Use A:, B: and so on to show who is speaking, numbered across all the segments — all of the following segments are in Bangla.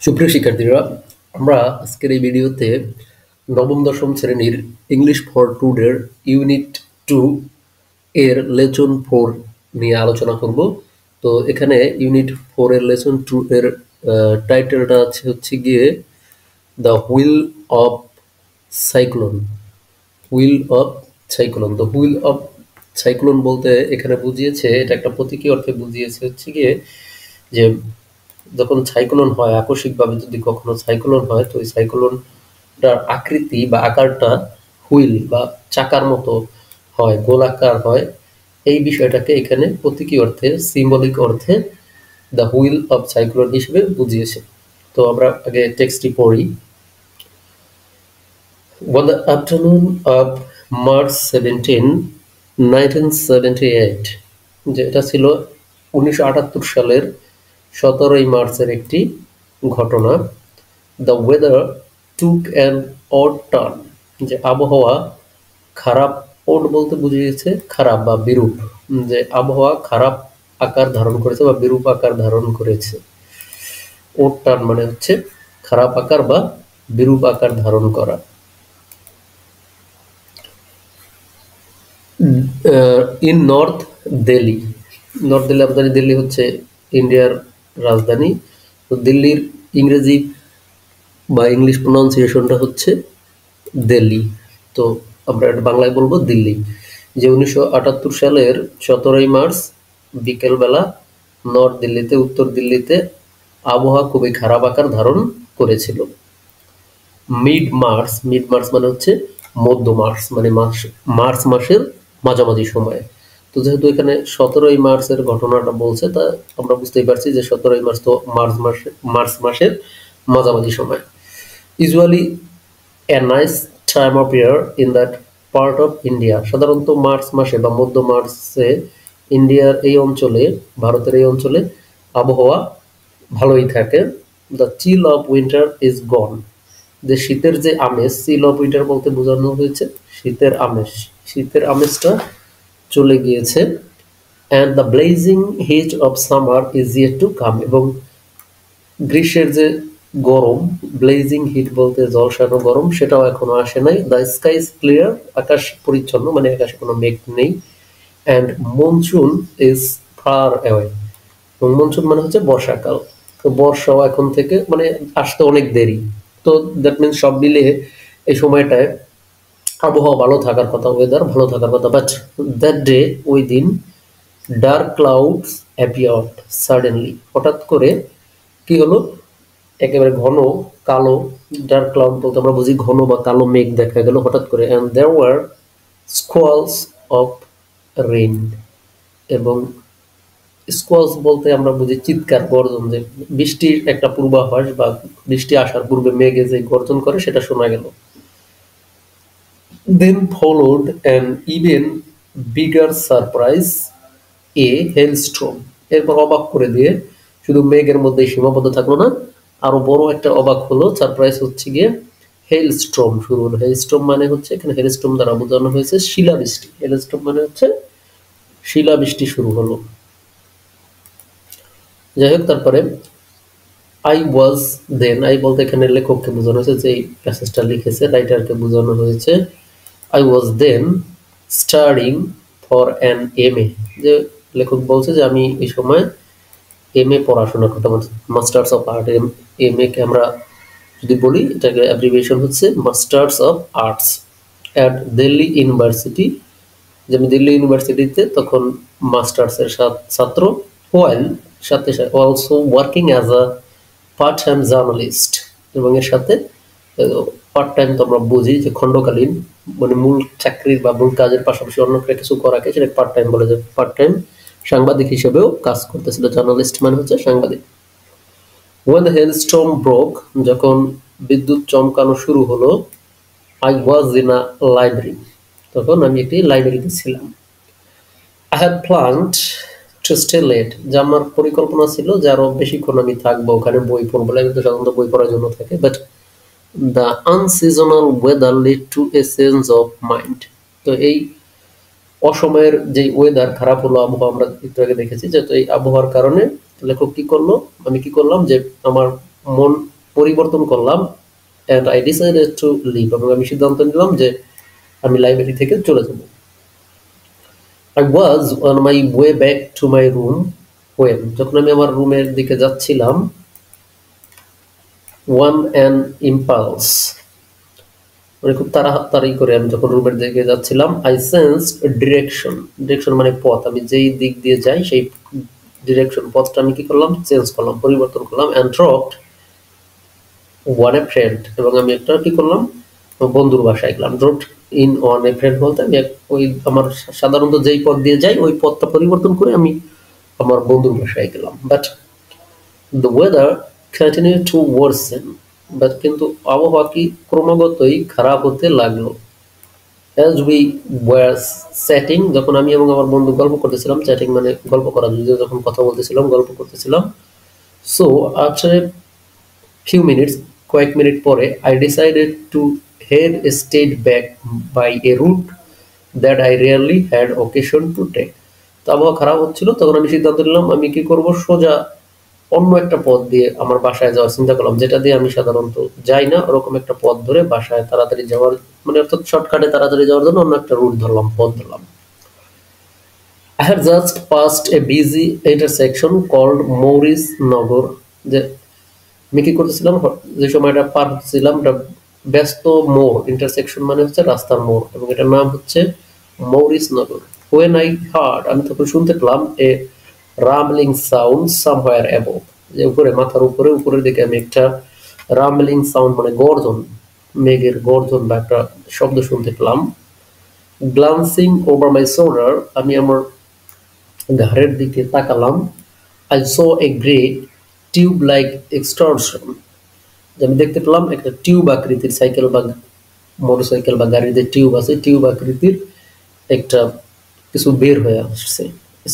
A: সুপ্রিয় শিক্ষার্থীরা, আমরা আজকের এই ভিডিওতে নবম দশম শ্রেণীর ইংলিশ ফর টুডের ইউনিট 2 এর লেসন 4 নিয়ে আলোচনা করব। তো এখানে ইউনিট 4 এর লেসন 2 এর টাইটেলটা হচ্ছে গিয়ে the wheel of cyclone. Wheel of cyclone. The wheel of cyclone বলতে এখানে বুঝিয়েছে, এটা একটা প্রতীকী অর্থে বুঝিয়েছে হচ্ছে গিয়ে যে যখন সাইক্লোন হয়, আকস্মিকভাবে যদি কখনো সাইক্লোন হয়, তো ওই সাইক্লোনটার আকৃতি বা আকারটা হুইল বা চাকার মতো হয়, গোলাকার হয়। এই বিষয়টাকে এখানে প্রতীকী অর্থে, সিম্বলিক অর্থে দ্য হুইল অফ সাইক্লোন হিসেবে বুঝিয়েছে। তো আমরা আগে টেক্সটটি পড়ি। On the afternoon of March 17, 1978, যেটা ছিল 1978 সালের 17 মার্চের একটি ঘটনা। The weather took an odd turn, যে আবহাওয়া খারাপ, ওড বলতে বুঝিয়েছে খারাপ বা বিরূপ, যে আবহাওয়া খারাপ আকার ধারণ করেছে বা বিরূপ আকার ধারণ করেছে। ওড টার্ন মানে হচ্ছে খারাপ আকার বা বিরূপ আকার ধারণ করা। In north Delhi, north Delhi, আমাদের দিল্লি হচ্ছে ইন্ডিয়ার রাজধানী। তো দিল্লির ইংরেজি বা ইংলিশ প্রোনাউন্সিয়েশনটা হচ্ছে দিল্লি। তো আমরা এটা বাংলায় বলবো দিল্লি। যে 1978 সালের 17 মার্চ বিকেলবেলা নর্থ দিল্লিতে, উত্তর দিল্লিতে আবহাওয়া খুবই খারাপ আকার ধারণ করেছিল। মিড মার্চ, মিড মার্চ মানে হচ্ছে মধ্য মার্চ, মানে মার্চ মাসের মাঝামাঝি সময়ে। তো যেহেতু এখানে 17 মার্চের ঘটনাটা বলছে, তা আমরা বুঝতেই পারছি যে 17 মার্চ তো মার্চ মাসের মাঝামাঝি সময়। Usually a nice time of year in that part of India, সাধারণত মার্চ মাসে বা মধ্য মার্চে ইন্ডিয়ার এই অঞ্চলে, ভারতের এই অঞ্চলে আবহাওয়া ভালোই থাকে। The chill of winter is gone, যে শীতের যে আমেজ, চিল অফ উইন্টার বলতে বোঝানো হয়েছে শীতের আমেজ, শীতের আমেজটা চলে গিয়েছে। And the blazing heat of summer is yet to come, এবং গ্রীষ্মের যে গরম, ব্লেজিং হিট বলতে ঝলসানো গরম, সেটাও এখনো আসে নাই। দ্য স্কাই ইজ ক্লিয়ার, আকাশ পরিচ্ছন্ন, মানে আকাশে কোনো মেঘ নেই। And monsoon is far away, এবং মনসুন মানে হচ্ছে বর্ষাকাল। তো বর্ষাও এখন থেকে মানে আসতে অনেক দেরি। তো দ্যাট মিনস সব মিলিয়ে এই সময়টায় আবহাওয়া ভালো থাকার কথা, ওয়েদার ভালো থাকার কথা। বাট দ্যাট ডে, ওই দিন, ডার্ক ক্লাউডস অ্যাপিয়ার্ড সাডেনলি, হঠাৎ করে কি হলো, একেবারে ঘন কালো, ডার্ক ক্লাউড বলতে আমরা বুঝি ঘন বা কালো মেঘ দেখা গেল হঠাৎ করে। And there were squalls of rain, এবং স্কোয়ালস বলতে আমরা বুঝি চিৎকার, গর্জন, যে বৃষ্টির একটা পূর্বাভাস বা বৃষ্টি আসার পূর্বে মেঘে যে গর্জন করে সেটা শোনা গেল। Then followed an even bigger surprise, a Hellstrom, এরপর অবাক করে দিয়ে শুধু মেঘের মধ্যে সীমাবদ্ধ থাকলো না, আরো বড় একটা অবাক হলো, সারপ্রাইজ হচ্ছে গিয়ে হেলস্ট্রম শুরু হলো। হেলস্ট্রম মানে হচ্ছে, এখানে হেলস্ট্রম দ্বারা বোঝানো হয়েছে শিলাবৃষ্টি। হেলস্ট্রম মানে হচ্ছে শিলাবৃষ্টি শুরু হলো। যাই হোক, তারপরে আই ওয়াজ দেন, আই বলতে এখানে লেখককে বোঝানো হয়েছে, যে এই প্যাসেজটা লিখেছে রাইটারকে বোঝানো হয়েছে। I was then studying for an MA, যে লেখক বলছে যে আমি এই সময় এমএ পড়াশোনা করতাম, মাস্টার্স অফ আর্ট। এমএ কে আমরা যদি বলি, এটাকে অ্যাব্রিভিয়েশন হচ্ছে masters of arts at Delhi university, যে আমি দিল্লি ইউনিভার্সিটিতে তখন মাস্টার্সের ছাত্র। হোয়াইল, সাথে সাথে also working as a part time journalist, এবং এর সাথে পার্ট টাইম তো আমরা বুঝি যে খণ্ডকালীন, মানে মূল চাকরির বা মূল কাজের পাশাপাশি অন্য কিছু করাকে সেটা পার্ট টাইম বলে, যে পার্ট টাইম সাংবাদিক হিসেবেও কাজ করতেছিল। জার্নালিস্ট মানে হচ্ছে সাংবাদিক। When the hailstorm broke, যখন বিদ্যুৎ চমকানো শুরু হলো, I was in a library, তখন আমি একটি লাইব্রেরিতে ছিলাম। I had planned to stay late, যে আমার পরিকল্পনা ছিল যে আরো বেশিক্ষণ আমি থাকবো ওখানে, বই পড়বো। লাইব্রেরিতে সাধারণত বই পড়ার জন্য থাকে। But the unseasonal weather led to a change of mind, তো এই অসময়ের যে ওয়েদার খারাপ হলো, আবহাওয়া আমরা একটু আগে দেখেছি, যে তো এই আবহাওয়ার কারণে লেখক কি করলো, আমি কি করলাম, যে আমার মন পরিবর্তন করলাম and I decided to leave এবং আমি সিদ্ধান্ত নিলাম যে আমি লাইব্রেরি থেকে চলে যাব। I was on my way back to my room when যখন আমি আমার রুমের দিকে যাচ্ছিলাম one an impulse মানে খুব তাড়াতাড়ি করে আমি যখন রুমের দিকে যাচ্ছিলাম I sensed a direction মানে পথ, আমি যেই দিক দিয়ে যাই সেই ডিরেকশন পথটা আমি কি করলাম চেঞ্জ করলাম, পরিবর্তন করলাম and dropped one a friend এবং আমি একটা কি করলাম বন্ধুর বাসায় গেলাম। dropped in on a friend বলতে আমি ওই আমার সাধারণত যেই পথ দিয়ে যাই ওই পথটা পরিবর্তন করে আমি আমার বন্ধুর বাসায় গেলাম। But the weather continued to worsen but কিন্তু আবহাওয়া কি ক্রমাগতই খারাপ হতে লাগলো। as we were chatting যখন আমি এবং আমার বন্ধু গল্প করতেছিলাম, চ্যাটিং মানে গল্প করা, যখন কথা বলতেছিলাম গল্প করতেছিলাম, so after a few minutes কয়েক মিনিট পরে I decided to head straight back by a route that I rarely had occasion to take তো আবহাওয়া খারাপ হচ্ছিল তখন আমি সিদ্ধান্ত নিলাম আমি কি করব সোজা অন্য একটা পথ দিয়ে আমার বাসায় যাওয়ার চিন্তা করলাম, যেটা দিয়ে আমি সাধারণত যাই না ওরকম একটা পথ ধরে বাসায় তাড়াতাড়ি যাওয়ার মানে অর্থাৎ শর্টকাটে তাড়াতাড়ি যাওয়ার জন্য অন্য একটা রুট ধরলাম, পথ ধরলাম। I had just passed a busy intersection called Maurice Nagar যে আমি কি করতেছিলাম যে সময়টা পার হচ্ছিলাম এটা ব্যস্ত মোড়, ইন্টারসেকশন মানে হচ্ছে রাস্তার মোড় এবং এটার নাম হচ্ছে মৌরিস নগর। when I heard আমি তখন শুনতে পেলাম a rumbling sound somewhere above যে উপরে মাথার উপরে উপরের দিকে আমি একটা rumbling sound মানে গর্জন, মেঘের গর্জন বা একটা শব্দ শুনতে পেলাম। glancing over my shoulder আমি আমার ঘাড়ের দিকে তাকালাম। I saw a great tube like extrusion আমি দেখতে পেলাম একটা টিউব আকৃতির সাইকেল বা মোটরসাইকেল বা গাড়িতে টিউব আছে, টিউব আকৃতির একটা কিছু বের হয়ে আসছে।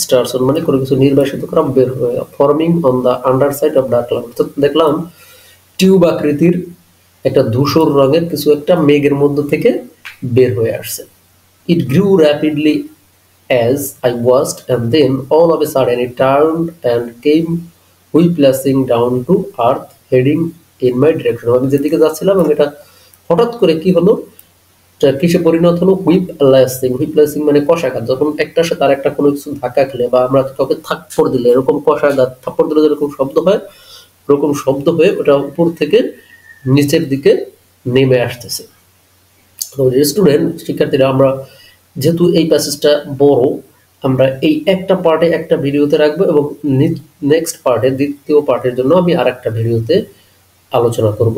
A: স্টারসন মানে কোনো কিছু নির্বাসিত করা বের হয়ে forming on the under side of the cloud দেখলাম টিউব আকৃতির একটা ধূসর রঙের কিছু একটা মেঘের মধ্যে থেকে বের হয়ে আসছে। It grew rapidly as I watched and then all of a sudden it turned and came whiplashing down to earth heading in my direction আমি যেদিকে যাচ্ছিলাম এবং এটা হঠাৎ করে কি হলো কিসে পরিণত হলো হুইপ লাসিং মানে কষাঘাত, যখন একটার সাথে আর একটা কোনো কিছু ধাক্কা খেলে বা আমরা কাউকে থাপ্পড় দিলে এরকম কষাঘাত থাপ্পড় দিলে যেরকম শব্দ হয় ওরকম শব্দ হয়ে ওটা উপর থেকে নিচের দিকে নেমে আসতেছে। তো স্টুডেন্ট শিক্ষার্থীরা আমরা যেহেতু এই প্যাসেজটা বড় আমরা এই একটা পার্টে একটা ভিডিওতে রাখবো এবং নেক্সট পার্টে দ্বিতীয় পার্টের জন্য আমি আরেকটা ভিডিওতে আলোচনা করব।